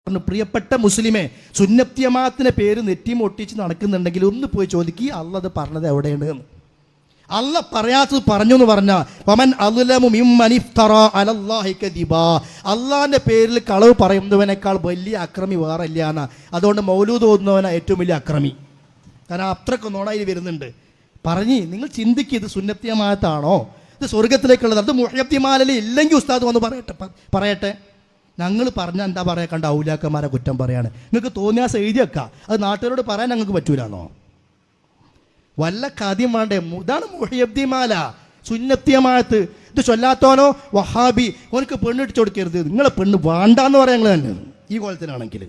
പ്രിയപ്പെട്ട മുസ്ലിമെ, സുന്നത്ത് ജമാഅത്തിന്റെ പേര് നെറ്റിമൊട്ടിച്ച് നടക്കുന്നുണ്ടെങ്കിൽ ഒന്ന് പോയി ചോദിക്കുക, അള്ളാഹ് അത് പറഞ്ഞത് എവിടെയാണ് എന്ന്. അള്ളാഹ് പറയാത്തത് പറഞ്ഞു എന്ന് പറഞ്ഞാൽ അള്ളാഹിന്റെ പേരിൽ കളവ് പറയുന്നവനേക്കാൾ വലിയ അക്രമി വേറെ ഇല്ല എന്നാ. അതുകൊണ്ട് മൗലൂദ് ഓതുന്നവനാ ഏറ്റവും വലിയ അക്രമി. കാരണം അത്രക്ക് നോണയിൽ വരുന്നുണ്ട്. പറഞ്ഞ് നിങ്ങൾ ചിന്തിക്കുക, ഇത് സുന്നത്ത് ജമാഅത്താണോ, ഇത് സ്വർഗത്തിലേക്കുള്ളത്? അത് മുഹയ്യത്തിമാലയിൽ ഇല്ലെങ്കിൽ ഉസ്താദ് വന്ന് പറയട്ടെ. ഞങ്ങൾ പറഞ്ഞാൽ എന്താ പറയാ, കണ്ട ഔലിയാക്കന്മാരെ കുറ്റം പറയാണ്. നിങ്ങൾക്ക് തോന്നിയാൽ എഴുതി വെക്കാം, അത് നാട്ടുകാരോട് പറയാൻ ഞങ്ങൾക്ക് പറ്റൂലെന്നോ? വല്ല കാദ്യം വേണ്ടേ? ഇതാണ് മുഹയ്യത്തിമാല, സുന്നത്ത് ജമാഅത്ത്. ഇത് ചൊല്ലാത്തോനോ വഹാബി, ഓനക്ക് പെണ്ണിട്ട് കൊടുക്കരുത്, നിങ്ങളെ പെണ്ണ് വേണ്ടാന്ന് പറയാൻ ഞങ്ങൾ തന്നെ. ഈ കോലത്തിലാണെങ്കിൽ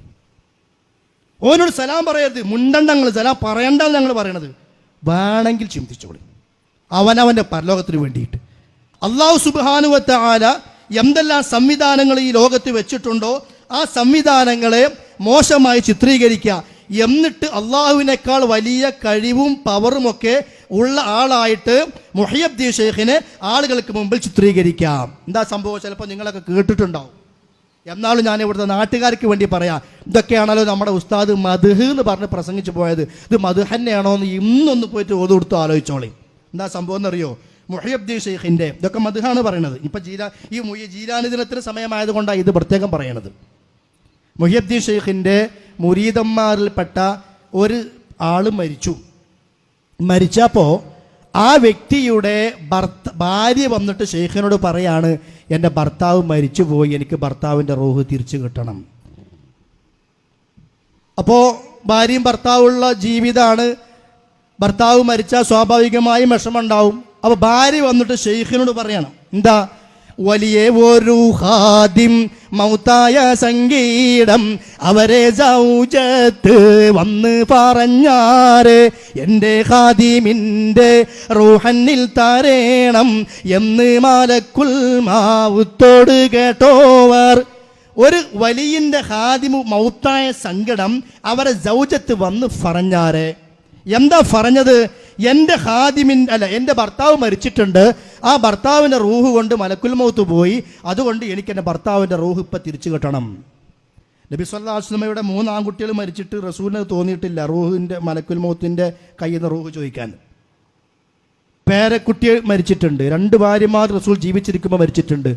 ഓനോട് സലാം പറയരുത്, മുണ്ടണ്ട, ഞങ്ങൾ സലാം പറയണ്ടെന്ന് ഞങ്ങൾ പറയണത്. വേണമെങ്കിൽ ചിന്തിച്ചോളി, അവനവൻ്റെ പരലോകത്തിന് വേണ്ടിയിട്ട്. അല്ലാഹു സുബ്ഹാനഹു വ തആല എന്തെല്ലാം സംവിധാനങ്ങൾ ഈ ലോകത്ത് വെച്ചിട്ടുണ്ടോ ആ സംവിധാനങ്ങളെ മോശമായി ചിത്രീകരിക്കുക, എന്നിട്ട് അള്ളാഹുവിനേക്കാൾ വലിയ കഴിവും പവറുമൊക്കെ ഉള്ള ആളായിട്ട് മുഹയ്യദ്ദീൻ ഷെയ്ഖിനെ ആളുകൾക്ക് മുമ്പിൽ ചിത്രീകരിക്കാം. എന്താ സംഭവം? ചിലപ്പോൾ നിങ്ങളൊക്കെ കേട്ടിട്ടുണ്ടാവും. എന്നാലും ഞാൻ ഇവിടുത്തെ നാട്ടുകാർക്ക് വേണ്ടി പറയാം, ഇതൊക്കെയാണല്ലോ നമ്മുടെ ഉസ്താദ് മദ്ഹ് എന്ന് പറഞ്ഞ് പ്രസംഗിച്ച് പോയത്. ഇത് മദ്ഹ് തന്നെയാണോ എന്ന് ഇന്നൊന്ന് പോയിട്ട് ഓത് കൊടുത്ത് ആലോചിച്ചോളി. എന്താ സംഭവം എന്നറിയോ? മുഹയ്യദ്ദീൻ ഷെയ്ഖിൻ്റെ ഇതൊക്കെ മദ്ഹാണ് പറയണത്. ഇപ്പം ജീലാനി ദിനത്തിന് സമയമായതുകൊണ്ടാണ് ഇത് പ്രത്യേകം പറയണത്. മുഹയ്യദ്ദീൻ ഷെയ്ഖിൻ്റെ മുരീദന്മാരിൽപ്പെട്ട ഒരു ആൾ മരിച്ചപ്പോൾ ആ വ്യക്തിയുടെ ഭാര്യ വന്നിട്ട് ഷെയ്ഖിനോട് പറയാണ്, എൻ്റെ ഭർത്താവ് മരിച്ചുപോയി, എനിക്ക് ഭർത്താവിൻ്റെ റൂഹ് തിരിച്ചു കിട്ടണം. അപ്പോൾ ഭാര്യയും ഭർത്താവുള്ള ജീവിതമാണ്. ഭർത്താവ് മരിച്ചാൽ സ്വാഭാവികമായും വിഷമമുണ്ടാവും. അപ്പോൾ ഭാര്യ വന്നിട്ട് ഷെയ്ഖിനോട് പറയണം, എന്താ? വലിയ ഒരു ഖാദിം മൗത്തായ സംഗീതം അവരെ സൗജത്ത് വന്ന് പറഞ്ഞാറ്, എൻ്റെ ഖാദിമിൻ്റെ റൂഹന്നിൽ തരേണം എന്ന് മലക്കുൽ മൗത്തോട് കേട്ടോവർ. ഒരു വലിയൻ്റെ ഖാദിമു മൗത്തായ സങ്കടം അവരെ സൗജത്ത് വന്ന് പറഞ്ഞാറ്. എന്താ പറഞ്ഞത്? എൻ്റെ എൻ്റെ ഭർത്താവ് മരിച്ചിട്ടുണ്ട്, ആ ഭർത്താവിൻ്റെ റൂഹ് കൊണ്ട് മലക്കുൽ മൗത്ത് പോയി, അതുകൊണ്ട് എനിക്ക് എൻ്റെ ഭർത്താവിൻ്റെ റൂഹ് ഇപ്പം തിരിച്ചു കിട്ടണം. നബി സല്ലല്ലാഹു അലൈഹി വസല്ലമയുടെ 3 ആൺകുട്ടികൾ മരിച്ചിട്ട് റസൂലിന് തോന്നിയിട്ടില്ല റൂഹിൻ്റെ മലക്കുൽ മൗത്തിൻ്റെ കയ്യിൽ നിന്ന് റൂഹ് ചോദിക്കാൻ. പേരക്കുട്ടി മരിച്ചിട്ടുണ്ട്, 2 ഭാര്യമാർ റസൂൽ ജീവിച്ചിരിക്കുമ്പോൾ മരിച്ചിട്ടുണ്ട്.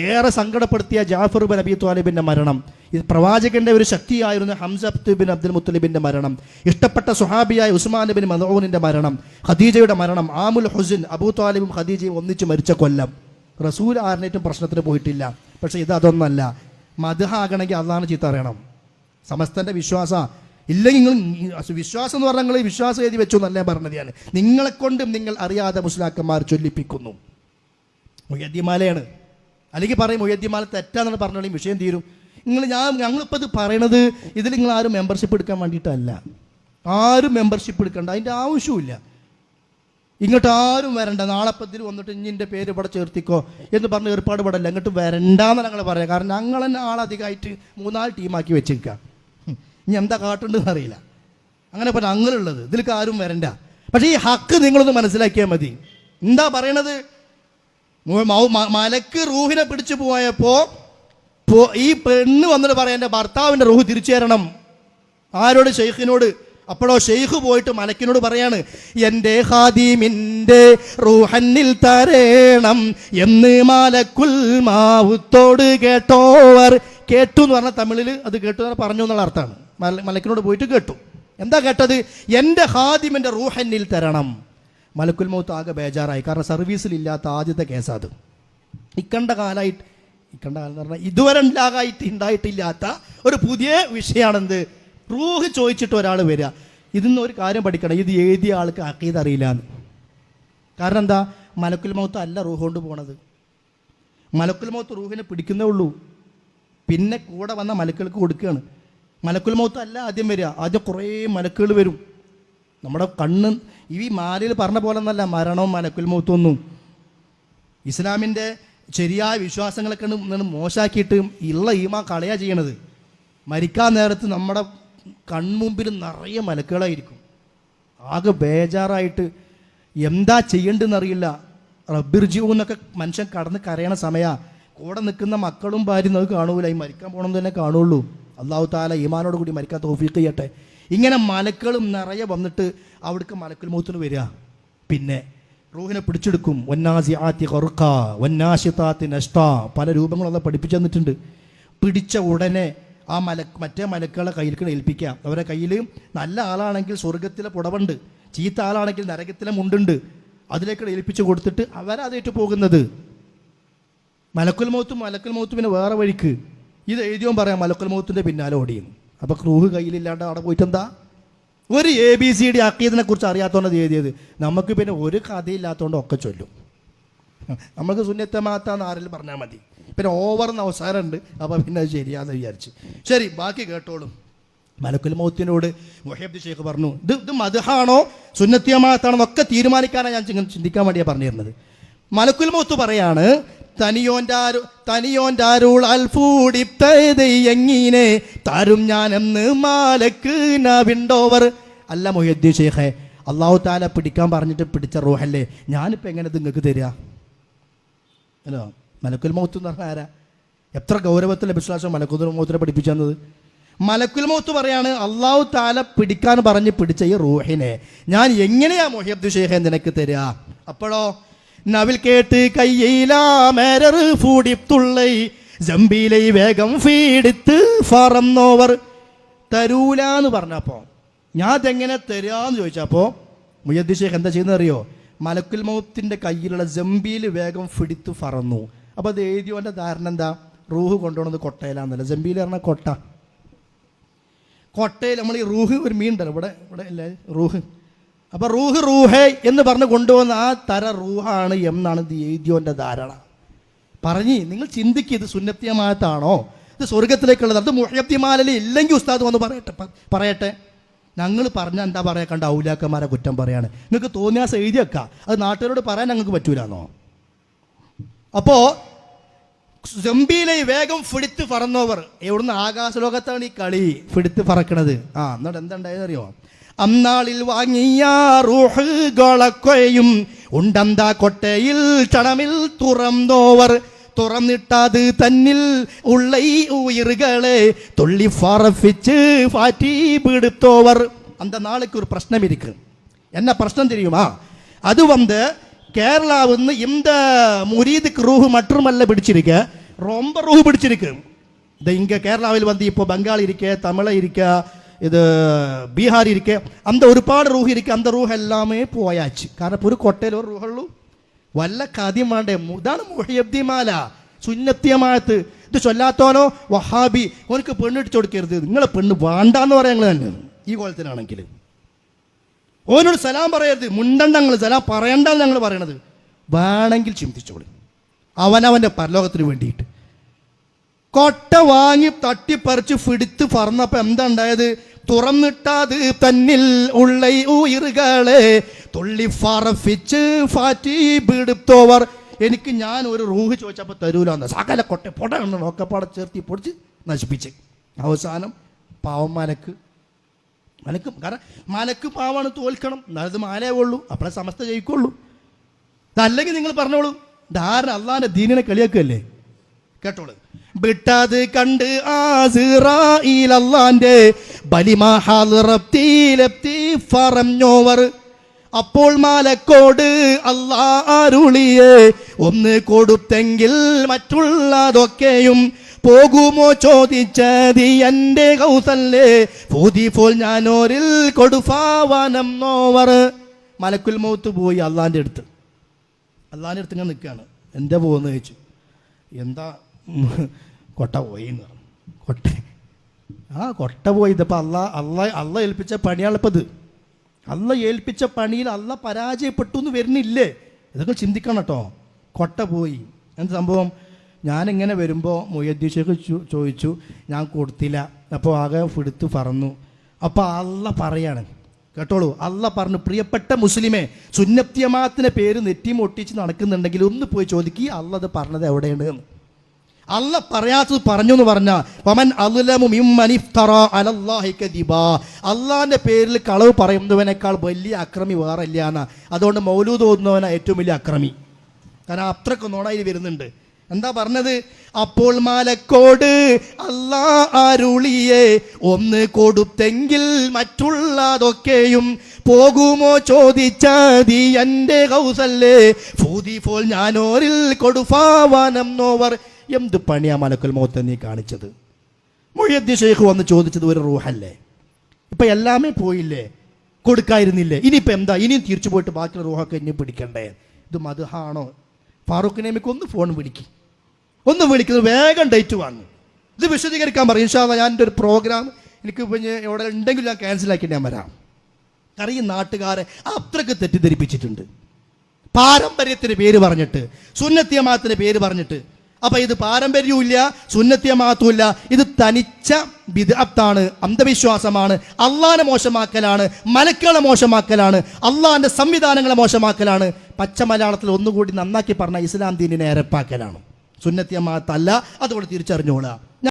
ഏറെ സങ്കടപ്പെടുത്തിയ ജാഫർ ബിൻ അബി ത്വാലിബിൻ്റെ മരണം, ഇത് പ്രവാചകന്റെ ഒരു ശക്തിയായിരുന്ന ഹംസ ബിൻ അബ്ദുൽ മുത്തലിബിൻ്റെ മരണം, ഇഷ്ടപ്പെട്ട സുഹാബിയായ ഉസ്മാൻ ബിൻ മദ്ഊനിൻ്റെ മരണം, ഖദീജയുടെ മരണം, ആമുൽ ഹുസ്ൻ, അബൂ ത്വാലിബും ഖദീജയും ഒന്നിച്ച് മരിച്ച കൊല്ലം. റസൂൽ ആരിനേറ്റും പ്രശ്നത്തിന് പോയിട്ടില്ല. പക്ഷേ ഇത് അതൊന്നല്ല. മദ്ഹാകണമെങ്കിൽ അള്ളാഹുവിനെ ചീത്ത അറിയണം. സമസ്തൻ്റെ വിശ്വാസ ഇല്ലെങ്കിൽ നിങ്ങൾ വിശ്വാസം എന്ന് പറഞ്ഞാൽ നിങ്ങൾ വിശ്വാസം എഴുതി വെച്ചു എന്നല്ല പറഞ്ഞത്. ഞാൻ നിങ്ങളെക്കൊണ്ടും നിങ്ങൾ അറിയാതെ മുസ്ലിയാക്കന്മാർ ചൊല്ലിപ്പിക്കുന്നു. മുഹയ്യദ്ദീമാലയാണ്. അല്ലെങ്കിൽ പറയും മുഹയ്യദ്ദീമാല തെറ്റാന്നാണ് പറഞ്ഞാലും വിഷയം തീരും. ഞങ്ങളിപ്പോൾ ഇത് പറയണത് ഇതിൽ നിങ്ങൾ ആരും മെമ്പർഷിപ്പ് എടുക്കാൻ വേണ്ടിയിട്ടല്ല. ആരും മെമ്പർഷിപ്പ് എടുക്കണ്ട, അതിൻ്റെ ആവശ്യമില്ല. ഇങ്ങോട്ട് ആരും വരണ്ട. നാളെപ്പത്തിൽ വന്നിട്ട് ഇഞ്ഞിൻ്റെ പേര് ഇവിടെ ചേർത്തിക്കോ എന്ന് പറഞ്ഞ് ഏർപ്പാട് പെടല്ല. ഇങ്ങോട്ട് വരണ്ടാന്ന് ഞങ്ങൾ പറയാം. കാരണം ഞങ്ങൾ തന്നെ ആളധികമായിട്ട് 3-4 ടീമാക്കി വെച്ചേക്കുക. ഇനി എന്താ കാട്ടുണ്ടെന്ന് അറിയില്ല. അങ്ങനെ പറഞ്ഞാൽ അങ്ങനെയുള്ളത് ഇതിലേക്ക് ആരും വരണ്ട. പക്ഷേ ഈ ഹക്ക് നിങ്ങളൊന്ന് മനസ്സിലാക്കിയാൽ മതി. എന്താ പറയണത്? മലക്ക് റൂഹിനെ പിടിച്ചു പോയപ്പോൾ ഈ പെണ്ണ് വന്നിട്ട് പറയാം, എൻ്റെ ഭർത്താവിൻ്റെ റൂഹ് തിരിച്ചു തരണം. ആരോട്? ഷെയ്ഖിനോട്. അപ്പോഴോ ഷെയ്ഖ് പോയിട്ട് മലക്കിനോട് പറയാണ്, എൻ്റെ ഖാദിമിൻ്റെ റൂഹന്നിൽ തരേണം എന്ന് മലക്കുൽ മൗത്തോട് കേട്ടോവർ. കേട്ടു എന്ന് പറഞ്ഞാൽ തമിഴിൽ അത് കേട്ടു എന്ന് പറഞ്ഞു എന്നുള്ള അർത്ഥമാണ്. മലക്കിനോട് പോയിട്ട് കേട്ടു. എന്താ കേട്ടത്? എൻ്റെ ഖാദിമിൻ്റെ റൂഹന്നിൽ തരണം. മലക്കുൽ മൗത്ത് ആകെ ബേജാറായി. കാരണം സർവീസിലില്ലാത്ത ആദ്യത്തെ കേസാത്. ഇക്കണ്ട കാലം എന്ന് പറഞ്ഞാൽ ഇതുവരെ ഉണ്ടായിട്ടില്ലാത്ത ഒരു പുതിയ വിഷയമാണെന്ത്? റൂഹ് ചോദിച്ചിട്ട് ഒരാൾ വരിക. ഇതിന്ന് ഒരു കാര്യം പഠിക്കണം, ഇത് എഴുതിയ ആൾക്ക് അഖീദ അറിയില്ല എന്ന്. കാരണം എന്താ? മലക്കുൽ മൗത്ത് അല്ല റൂഹ് കൊണ്ട് പോണത്. മലക്കുൽ മൗത്ത് റൂഹിനെ പിടിക്കുന്നേ ഉള്ളൂ, പിന്നെ കൂടെ വന്ന മലക്കുകൾക്ക് കൊടുക്കുകയാണ്. മലക്കുൽ മൗത്ത് അല്ല ആദ്യം വരിക. ആദ്യം കുറേ മലക്കുകൾ വരും. നമ്മുടെ കണ്ണ് ഈ മാലയിൽ പറഞ്ഞ പോലെ ഒന്നല്ല മരണവും മലക്കുൽ മൗത്തൊന്നും. ഇസ്ലാമിൻ്റെ ശരിയായ വിശ്വാസങ്ങളൊക്കെ മോശമാക്കിയിട്ട് ഉള്ള ഈമാ കളയാ ചെയ്യണത്. മരിക്കാൻ നേരത്ത് നമ്മുടെ കൺമുമ്പിൽ നിറയെ മലക്കുകളായിരിക്കും. ആകെ ബേജാറായിട്ട് എന്താ ചെയ്യേണ്ടതെന്നറിയില്ല. റബ്ബിർജിഊ എന്നൊക്കെ മനുഷ്യൻ കടന്ന് കരയണ സമയമാണ്. കൂടെ നിൽക്കുന്ന മക്കളും ഭാര്യയും അത് കാണൂല, ഈ മരിക്കാൻ പോകണമെന്ന് തന്നെ കാണുള്ളൂ. അള്ളാഹു താല ഈമാനോട് കൂടി മരിക്കാൻ തൗഫീഖ് ചെയ്യട്ടെ. ഇങ്ങനെ മലക്കളും നിറയെ വന്നിട്ട് അവിടേക്ക് മലക്കുൽ മൗത്തിന് വരിക. പിന്നെ റൂഹിനെ പിടിച്ചെടുക്കും. വന്നാസിആത്തി ഖർഖ വന്നാശിതാത്തി നഷ്ടാ, പല രൂപങ്ങളൊക്കെ പഠിപ്പിച്ചു തന്നിട്ടുണ്ട്. പിടിച്ച ഉടനെ ആ മറ്റേ മലക്കുകളെ കയ്യിലേക്ക് ഏൽപ്പിക്കുക. അവരുടെ കയ്യിൽ നല്ല ആളാണെങ്കിൽ സ്വർഗത്തിലെ പുടവുണ്ട്, ചീത്ത ആളാണെങ്കിൽ നരകത്തിലെ മുണ്ടുണ്ട്. അതിലേക്ക് ഏൽപ്പിച്ച് കൊടുത്തിട്ട് അവരതേറ്റ് പോകുന്നത്. മലക്കുൽ മൗത്തും പിന്നെ വേറെ വഴിക്ക്. ഇത് എഴുതിയോ പറയാം മലക്കുൽ മൗത്തിൻ്റെ പിന്നാലെ ഓടിയുന്നു. അപ്പോൾ റൂഹ് കയ്യിലില്ലാണ്ട് അവിടെ പോയിട്ടെന്താ? ഒരു ABCD അഖീദിനെ കുറിച്ച് അറിയാത്തതുകൊണ്ട് എഴുതിയത്. നമുക്ക് പിന്നെ ഒരു കഥയില്ലാത്തതുകൊണ്ട് ഒക്കെ ചൊല്ലും. നമുക്ക് സുന്നത്തമാത്താന്ന് ആരെങ്കിലും പറഞ്ഞാൽ മതി. പിന്നെ ഓവർന്ന് അവസാനമുണ്ട്, അപ്പോൾ പിന്നെ അത് ശരിയാന്ന് വിചാരിച്ച്. ശരി, ബാക്കി കേട്ടോളും. മലക്കുൽ മൗത്തിനോട് മുഹയ്യബ്ദി ഷെയ്ഖ് പറഞ്ഞു, ഇത് മദ്ഹാണോ സുന്നത്തിയമാത്താണോ എന്നൊക്കെ തീരുമാനിക്കാനാണ് ഞാൻ ചിന്തിക്കാൻ വേണ്ടിയാണ് പറഞ്ഞു തരുന്നത്. മലക്കുൽ മൗത്ത് പറയാണ്, തനിയോൻ്റാരുൾ അൽഫൂടിപ്തയെങ്ങനെ താരും ഞാനെന്ന് മാലക്ക് നവിണ്ടോവർ. അല്ല മുഹയ്യദ്ദീൻ ഷെയ്ഖേ, അള്ളാഹു താല പിടിക്കാൻ പറഞ്ഞിട്ട് പിടിച്ച റൂഹല്ലേ, ഞാനിപ്പോൾ എങ്ങനെ നിങ്ങൾക്ക് തരിക? അല്ലോ, മലക്കുൽ മൗത്ത് എന്ന് പറഞ്ഞാൽ ആരാ? എത്ര ഗൗരവത്തിലെ വിശ്വാസം മലക്കുൽ മൗത്തിനെ പഠിപ്പിച്ചു തന്നത്. മലക്കുൽ മൗത്ത് പറയാണ്, അള്ളാഹു താല പിടിക്കാൻ പറഞ്ഞ് പിടിച്ച ഈ റൂഹിനെ ഞാൻ എങ്ങനെയാ മുഹയ്യദ്ദീൻ ഷെയ്ഖേ നിനക്ക് തരിക? അപ്പോഴോ നവിൽ കേട്ട് കയ്യിലാമേരർ ഫൂടിത്തുള്ളൈ ജംബീലൈ വേഗം ഫീഡിത്ത് ഫറന്നോവർ. തരൂലാന്ന് പറഞ്ഞപ്പോൾ ഞാൻ അതെങ്ങനെ തരാന്ന് ചോദിച്ചപ്പോൾ മുഹയ്യദ്ദീൻ ഷെയ്ഖ് എന്താ ചെയ്യുന്നത് അറിയോ? മലക്കുൽ മൗത്തിൻ്റെ കയ്യിലുള്ള ജംബീൽ വേഗം ഫിടിത്ത് ഫറന്നു. അപ്പോൾ അത് എഴുതിയോൻ്റെ ധാരണ എന്താ? റൂഹ് കൊണ്ടുപോകുന്നത് കൊട്ടയിലാന്നല്ല. ജംബീൽ പറഞ്ഞാൽ കൊട്ടയിൽ നമ്മൾ ഈ റൂഹ് ഒരു മീൻ ഉണ്ടല്ലോ ഇവിടെ അല്ലേ റൂഹ്. അപ്പോൾ റൂഹേ എന്ന് പറഞ്ഞ് കൊണ്ടുപോകുന്ന ആ തര റൂഹാണ് എന്നാണ് ഇത് എഴുതിയോൻ്റെ ധാരണ. പറഞ്ഞ് നിങ്ങൾ ചിന്തിക്കുക, ഇത് സുന്നത്തിയമാത്താണോ, ഇത് സ്വർഗത്തിലേക്കുള്ളത്? അത് മുഹയ്യബ്ദിമാലയിൽ ഇല്ലെങ്കിൽ ഉസ്താദ് വന്ന് പറയട്ടെ. ഞങ്ങൾ പറഞ്ഞാൽ എന്താ പറയാ, കണ്ട ഔലിയാക്കന്മാരെ കുറ്റം പറയാണ്. നിങ്ങൾക്ക് തോന്നിയാസം എഴുതി വെക്കുക, അത് നാട്ടുകാരോട് പറയാൻ ഞങ്ങൾക്ക് പറ്റൂലെന്നോ? അപ്പോൾ ജംബീലെ വേഗം ഫിടിത്ത് പറന്നോവർ. എവിടുന്ന്? ആകാശലോകത്താണ് ഈ കളി ഫിടിത്ത് പറക്കണത്. എന്നിട്ട് എന്തുണ്ടായതറിയോ? അന്നാളിൽ വാങ്ങിയ റൂഹുകളൊക്കെയും ഉണ്ടന്താ കൊട്ടയിൽ ചടമിൽ തുറന്നോവർ. തുറന്നിട്ടത് തന്നിൽ ഉള്ള ഈ ഉയറുകളെ തുള്ളി ഫറഫിച്ച് ഫാറ്റി പിടുത്തോവർ. அந்த நாளுக்கு ஒரு பிரச்சனை இருக்கு. என்ன பிரச்சனை தெரியுமா? அது கேரளாவுன்னு இந்த முரீதுக்கு ரூஹு மட்டுமல்ல பிடிச்சிருக்க, ரொம்ப ரூஹு பிடிச்சிருக்கு. இந்த இங்கே கேரளாவில் இப்போ பெங்காளி இருக்க, தமிழை இருக்க, ഇത് ബീഹാർ ഇരിക്കെ, അന്ത ഒരുപാട് റൂഹ് ഇരിക്കുക. അന്ത റൂഹ് എല്ലാമേ പോയാച്ച്. കാരണം ഒരു കൊട്ടയിൽ ഒരു റൂഹുള്ളൂ. വല്ല കാദ്യം വേണ്ടേ? ഇതാണ് മുഹയ്യബ്ദിമാല, സുന്നത്തിയമാത്ത്. ഇത് ചൊല്ലാത്തോനോ വഹാബി, ഓനക്ക് പെണ്ണിട്ട് കൊടുക്കരുത്, നിങ്ങളെ പെണ്ണ് വേണ്ടാന്ന് പറയാൻ ഞങ്ങൾ തന്നെ. ഈ കോലത്തിനാണെങ്കിൽ ഓനോട് സലാം പറയരുത്, മുണ്ടണ്ട ഞങ്ങൾ സലാം പറയണ്ടെന്ന് ഞങ്ങൾ പറയണത്. വേണമെങ്കിൽ ചിന്തിച്ചോളി, അവനവൻ്റെ പരലോകത്തിന് വേണ്ടിയിട്ട്. കൊട്ട വാങ്ങി തട്ടിപ്പറിച്ച് ഫിടിത്ത് പറന്നപ്പോൾ എന്താ ഉണ്ടായത്? തുറന്നിട്ടത് തന്നിൽ ഉള്ള ഉയറുകളെ തുള്ളി ഫറഫിച്ച് ഫാറ്റി പിടുത്തോവർ. എനിക്ക് ഞാൻ ഒരു റൂഹ് ചോദിച്ചപ്പോൾ തരൂലെന്ന് സകല കൊട്ട പൊട എന്ന് നോക്കപ്പാടെ ചേർത്തി പൊടിച്ച് നശിപ്പിച്ച്. അവസാനം പാവം മലക്ക് കാരണം മലക്ക് പാവാണ്, തോൽക്കണം. എന്നാലത് മാലേ ഉള്ളൂ, അപ്പോഴേ സമസ്ത ജയിക്കുള്ളൂ. അതല്ലെങ്കിൽ നിങ്ങൾ പറഞ്ഞോളൂ, ധാരണ അള്ളാൻ്റെ ദീനിനെ കളിയാക്കുകയല്ലേ. കേട്ടോളൂ. വിട്ടത് കണ്ട് ആസിറായിൽ അല്ലാന്റെ ബലിമഹാലിറപ്തി ഫറഞ്ഞോവർ. അപ്പോൾ മാലക്കോട് അല്ലാ അരുളിയെ ഒന്ന് കൊടുത്തെങ്കിൽ മറ്റുള്ളതൊക്കെയും പോകുമോ ചോദിച്ചത് എൻ്റെ കൗസല്ലേ പൂതി പോൽ ഞാനോരിൽ കൊടുഫാവനം നോവർ. മലക്കുൽ മൗത്ത് പോയി അള്ളാൻ്റെ അടുത്ത് ഇങ്ങനെ നിൽക്കുകയാണ്. എന്താ പോകുന്നത് ചോദിച്ചു. എന്താ കൊട്ട പോയി എന്ന് പറഞ്ഞു. കൊട്ട പോയി. ഇതിപ്പോൾ അള്ള ഏൽപ്പിച്ച പണിയാണിപ്പോൾ ഇത്. അള്ള ഏൽപ്പിച്ച പണിയിൽ അള്ള പരാജയപ്പെട്ടു എന്ന് വരുന്നില്ലേ? ഇതൊക്കെ ചിന്തിക്കണം കേട്ടോ. കൊട്ട പോയി. എന്ത് സംഭവം? ഞാനിങ്ങനെ വരുമ്പോൾ മുഹയ്യദ്ദീൻ ഷെയ്ഖ് ചോദിച്ചു, ഞാൻ കൊടുത്തില്ല. അപ്പോൾ ആകെ ഫിടുത്ത് പറന്നു. അപ്പോൾ അള്ള പറയാണ്, കേട്ടോളൂ, അള്ള പറഞ്ഞു, പ്രിയപ്പെട്ട മുസ്ലിമേ, സുന്നത്തിയമാത്തിൻ്റെ പേര് നെറ്റിയും ഒട്ടിച്ച് നടക്കുന്നുണ്ടെങ്കിൽ ഒന്ന് പോയി ചോദിക്കുക അള്ള അത് പറഞ്ഞത് എവിടെയാണ് എന്ന്. അള്ള പറയാത്തത് പറഞ്ഞു എന്ന് പറഞ്ഞാൽ അള്ളാഹിന്റെ പേരിൽ കളവ് പറയുന്നവനേക്കാൾ വലിയ അക്രമി വേറെ ഇല്ല എന്നാ. അതുകൊണ്ട് മൗലൂദ് ഓതുന്നവനാ ഏറ്റവും വലിയ അക്രമി. കാരണം അത്രക്ക് നോണയിൽ വരുന്നുണ്ട്. എന്താ പറഞ്ഞത്? അപ്പോൾ മാലക്കോട് അല്ലാ അരുളിയെ ഒന്ന് കൊടുത്തെങ്കിൽ മറ്റുള്ളതൊക്കെയും പോകുമോ ചോദിച്ചതി എൻ്റെ കൗസല്ലേ ഫൂതി ഫോൽ ഞാനോരിൽ കൊടുഫാവാനം നോവർ. എന്ത് പണിയാ മലക്കുൽ മൗത്ത് നീ കാണിച്ചത്? മുഹ്യിദ്ദീൻ ശൈഖ് വന്ന് ചോദിച്ചത് ഒരു റൂഹല്ലേ? ഇപ്പം എല്ലാമേ പോയില്ലേ, കൊടുക്കായിരുന്നില്ലേ? ഇനിയിപ്പോൾ എന്താ? ഇനിയും തിരിച്ചു പോയിട്ട് ബാക്കിയുള്ള റൂഹൊക്കെ ഇനി പിടിക്കണ്ടേ? ഇത് മദ്ഹാണോ? ഫാറൂഖ് നബിക്ക് ഒന്ന് ഫോൺ ഒന്ന് വിളിക്കുന്നത് വേഗം ഡേറ്റ് വാങ്ങും. ഇത് വിശദീകരിക്കാൻ പറയും. ഇൻഷാ അല്ലാഹ് ഞാൻ എൻ്റെ ഒരു പ്രോഗ്രാം എനിക്ക് പിന്നെ എവിടെ ഉണ്ടെങ്കിൽ ഞാൻ ക്യാൻസലാക്കി ഞാൻ വരാം. കാരണം ഈ നാട്ടുകാരെ അത്രയ്ക്ക് തെറ്റിദ്ധരിപ്പിച്ചിട്ടുണ്ട്, പാരമ്പര്യത്തിന് പേര് പറഞ്ഞിട്ട്, സുന്നത്ത് ജമാഅത്തിന്റെ പേര് പറഞ്ഞിട്ട്. അപ്പം ഇത് പാരമ്പര്യവും ഇല്ല, സുന്നത്ത് ജമാഅത്തും ഇല്ല. ഇത് തനിച്ച ബിദ്അത്താണ്, അന്ധവിശ്വാസമാണ്, അള്ളാഹിനെ മോശമാക്കലാണ്, മലക്കുകളെ മോശമാക്കലാണ്, അള്ളാഹിൻ്റെ സംവിധാനങ്ങളെ മോശമാക്കലാണ്. പച്ച മലയാളത്തിൽ ഒന്നുകൂടി നന്നാക്കി പറഞ്ഞ ഇസ്ലാം ദീനിനെ എരപ്പാക്കലാണ്. സുന്നത്ത് ജമാഅത്ത് അല്ല, അതുകൊണ്ട് തിരിച്ചറിഞ്ഞോളാം.